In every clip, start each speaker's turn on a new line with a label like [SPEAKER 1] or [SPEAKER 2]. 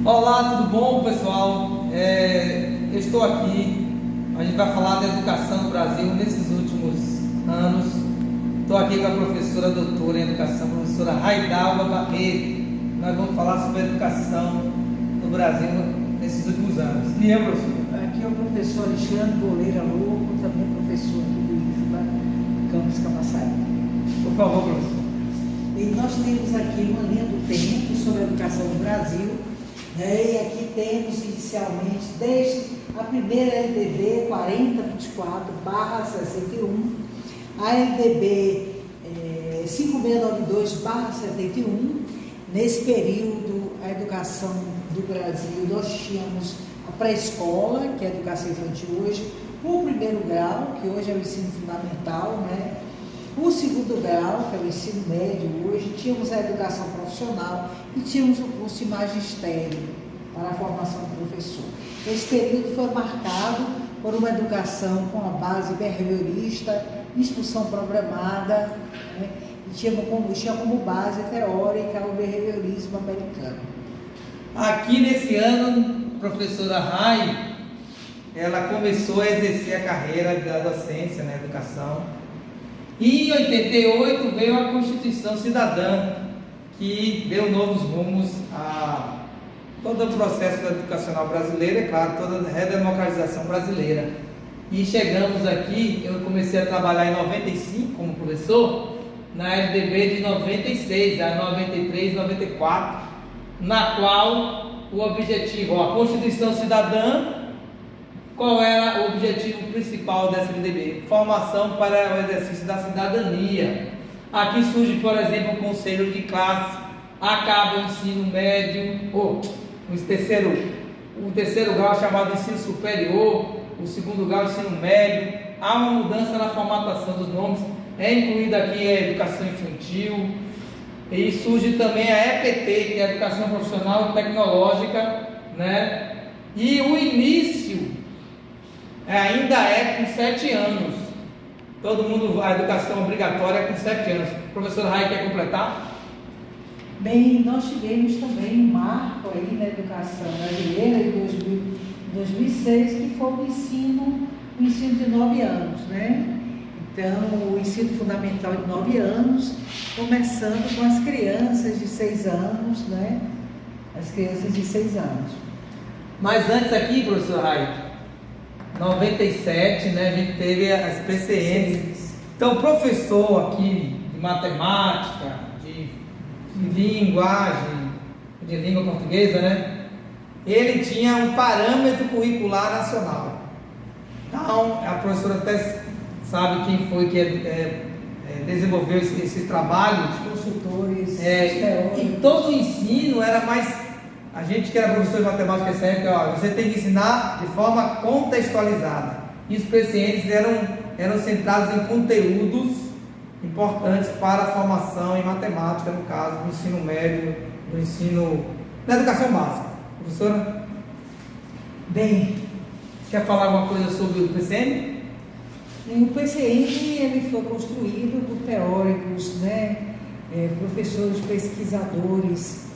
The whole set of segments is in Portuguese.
[SPEAKER 1] Olá, tudo bom, pessoal? Eu estou aqui, a gente vai falar da educação no Brasil nesses últimos anos. Estou aqui com a professora doutora em educação, a professora Raidalva Barreto. Nós vamos falar sobre a educação no Brasil nesses últimos anos. E eu, professor?
[SPEAKER 2] Aqui é o professor Alexandre Boleira Louco, também professor aqui do IFBA, Campus Camaçari.
[SPEAKER 1] Por favor, professor.
[SPEAKER 2] E nós temos aqui uma linha do tempo sobre a educação no Brasil, né? E aqui temos inicialmente, desde a primeira LDB 4024/61, a LDB 5692/71. Nesse período, a educação do Brasil, nós tínhamos a pré-escola, que é a educação infantil hoje, o primeiro grau, que hoje é o ensino fundamental, né? O segundo grau, que é o ensino médio hoje, tínhamos a educação profissional e tínhamos o curso de magistério para a formação do professor. Esse período foi marcado por uma educação com a base behaviorista, instrução programada, né? E tinha como base teórica o behaviorismo americano.
[SPEAKER 1] Aqui nesse ano, a professora Rai, ela começou a exercer a carreira da docência na educação. E em 88 veio a Constituição Cidadã, que deu novos rumos a todo o processo educacional brasileiro, é claro, toda a redemocratização brasileira. E chegamos aqui, eu comecei a trabalhar em 95 como professor, na LDB de 96, a 93, 94, na qual o objetivo, a Constituição Cidadã, qual era o objetivo principal dessa LDB? Formação para o exercício da cidadania. Aqui surge, por exemplo, o conselho de classe, acaba o ensino médio, o terceiro grau chamado ensino superior, o segundo grau ensino médio. Há uma mudança na formatação dos nomes, é incluída aqui a educação infantil, e surge também a EPT, que é a educação profissional e tecnológica, né? E o início ainda é com 7 anos. Todo mundo, a educação obrigatória é com 7 anos. Professor Rai, quer completar?
[SPEAKER 2] Bem, nós tivemos também um marco aí na educação brasileira em 2006, que foi o ensino de 9 anos, né? Então, o ensino fundamental de 9 anos, começando com as crianças de 6 anos, né? As crianças de 6 anos.
[SPEAKER 1] Mas antes aqui, professor Rai, 97, né, a gente teve as PCNs. Então, o professor aqui de matemática, de linguagem, de língua portuguesa, né, ele tinha um parâmetro curricular nacional. Então, a professora até sabe quem foi que desenvolveu esse trabalho.
[SPEAKER 2] Os consultores.
[SPEAKER 1] E todo o ensino era mais. A gente que era professor de matemática nessa época, você tem que ensinar de forma contextualizada. E os PCNs eram centrados em conteúdos importantes para a formação em matemática, no caso, no ensino médio, na educação básica. Professora?
[SPEAKER 2] Bem,
[SPEAKER 1] Quer falar alguma coisa sobre o PCN?
[SPEAKER 2] o PCN ele foi construído por teóricos, né, professores, pesquisadores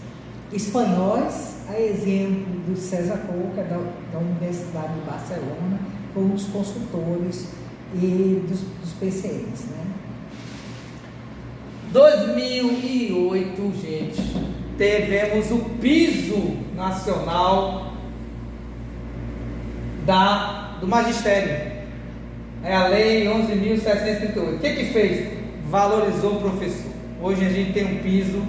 [SPEAKER 2] espanhóis, a exemplo do César Coca, da Universidade de Barcelona, foi um dos consultores e dos PCNs, né?
[SPEAKER 1] 2008, gente, tivemos o piso nacional do magistério. É a lei 11.738. O que fez? Valorizou o professor. Hoje a gente tem um piso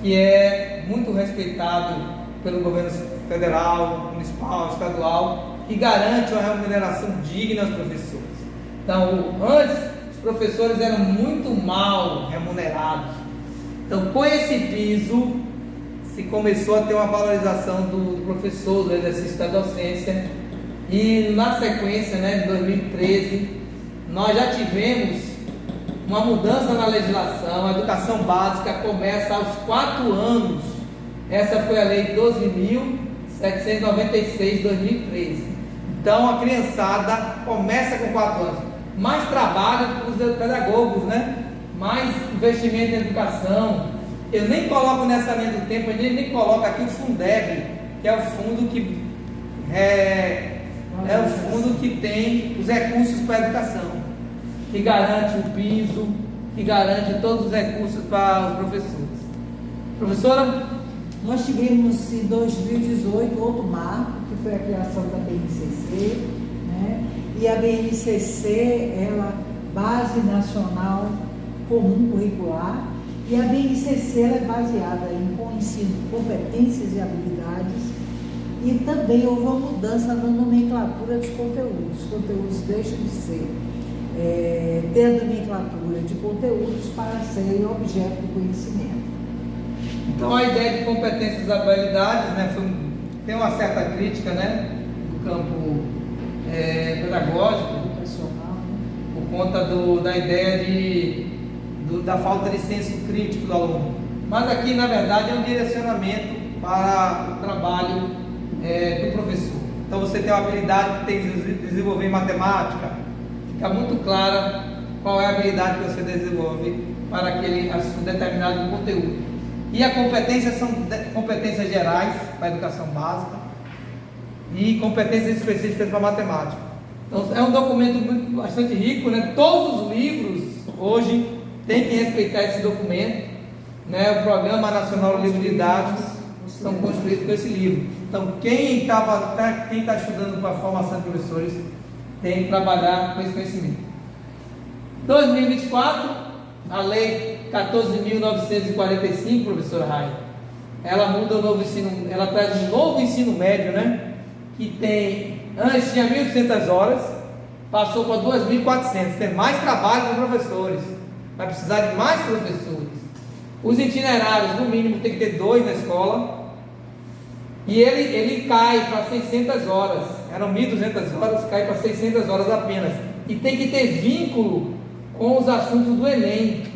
[SPEAKER 1] que é muito respeitado pelo governo federal, municipal, estadual, que garante uma remuneração digna aos professores. Então, antes, os professores eram muito mal remunerados. Então, com esse piso, se começou a ter uma valorização do professor, do exercício da docência. E na sequência, né, de 2013, nós já tivemos uma mudança na legislação. A educação básica começa aos 4 anos. Essa foi a lei 12.796 de 2013. Então a criançada começa com 4 anos. Mais trabalho para os pedagogos, né? Mais investimento em educação. Eu nem coloco nessa linha do tempo, a gente nem coloca aqui o Fundeb, Que é o fundo que é o fundo que tem os recursos para a educação, que garante o piso, que garante todos os recursos para os professores. Professora?
[SPEAKER 2] Nós tivemos em 2018 outro marco, que foi a criação da BNCC, né? E a BNCC, ela Base Nacional Comum Curricular, e a BNCC ela é baseada em ensino de competências e habilidades, e também houve uma mudança na nomenclatura dos conteúdos. Os conteúdos deixam de ser ter a nomenclatura de conteúdos para serem objeto do conhecimento.
[SPEAKER 1] Então a ideia de competências e habilidades, né, tem uma certa crítica, né, do campo pedagógico,
[SPEAKER 2] Educacional, né?
[SPEAKER 1] por conta da ideia da falta de senso crítico do aluno. Mas aqui, na verdade, é um direcionamento para o trabalho do professor. Então você tem uma habilidade que tem que desenvolver em matemática, fica muito clara qual é a habilidade que você desenvolve para aquele determinado conteúdo. E a competência são competências gerais para a educação básica e competências específicas para a matemática. Então é um documento bastante rico, né? Todos os livros hoje têm que respeitar esse documento, né? O Programa Nacional de Livros Didáticos são construídos com esse livro. Então quem está estudando para a formação de professores tem que trabalhar com esse conhecimento. 2024, a Lei 14.945, professora Rai, ela muda o novo ensino, ela traz um novo ensino médio, né? Que antes tinha 1.800 horas, passou para 2.400, tem mais trabalho para os professores, vai precisar de mais professores. Os itinerários, no mínimo, tem que ter 2 na escola, e ele cai para 600 horas, eram 1.200 horas, cai para 600 horas apenas, e tem que ter vínculo com os assuntos do Enem.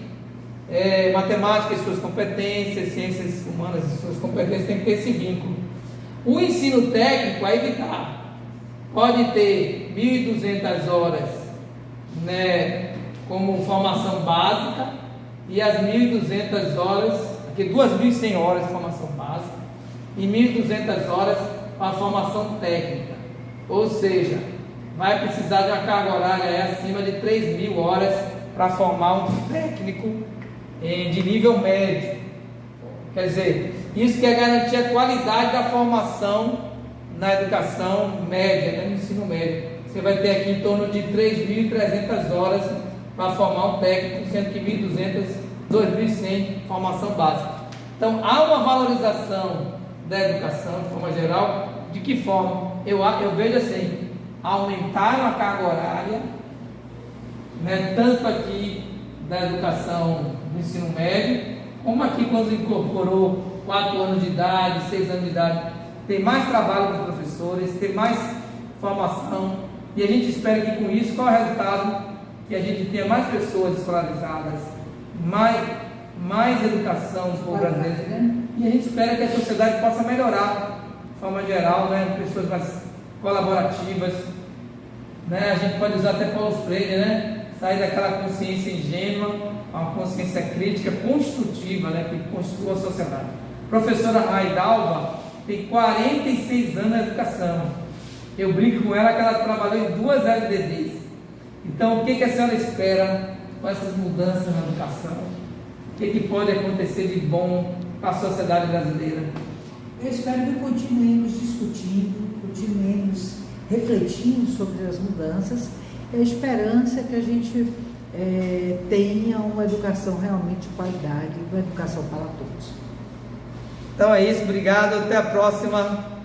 [SPEAKER 1] Matemática e suas competências, ciências humanas e suas competências, tem que ter esse vínculo. O ensino técnico, aí que está, pode ter 1.200 horas, né, como formação básica, e as 1.200 horas, aqui 2.100 horas de formação básica, e 1.200 horas para formação técnica, ou seja, vai precisar de uma carga horária acima de 3.000 horas para formar um técnico de nível médio. Quer dizer, isso quer garantir a qualidade da formação na educação média, né, no ensino médio. Você vai ter aqui em torno de 3.300 horas para formar um técnico, sendo que 1.200, 2.100 formação básica. Então há uma valorização da educação de forma geral. De que forma? Eu vejo assim, aumentaram a carga horária, né, tanto aqui da educação do ensino médio, como aqui quando incorporou 4 anos de idade, 6 anos de idade, tem mais trabalho para os professores, tem mais formação, e a gente espera que com isso, qual é o resultado? Que a gente tenha mais pessoas escolarizadas, mais educação no povo brasileiro, né? E a gente espera que a sociedade possa melhorar de forma geral, né? Pessoas mais colaborativas, né? A gente pode usar até Paulo Freire, né? Sair daquela consciência ingênua a uma consciência crítica construtiva, né? Que construa a sociedade. A professora Raidalva tem 46 anos na educação. Eu brinco com ela que ela trabalhou em 2 LDBs. Então, o que a senhora espera com essas mudanças na educação? O que pode acontecer de bom para a sociedade brasileira?
[SPEAKER 2] Eu espero que continuemos discutindo, continuemos refletindo sobre as mudanças. A esperança é que a gente tenha uma educação realmente de qualidade, uma educação para todos.
[SPEAKER 1] Então é isso, obrigado, até a próxima.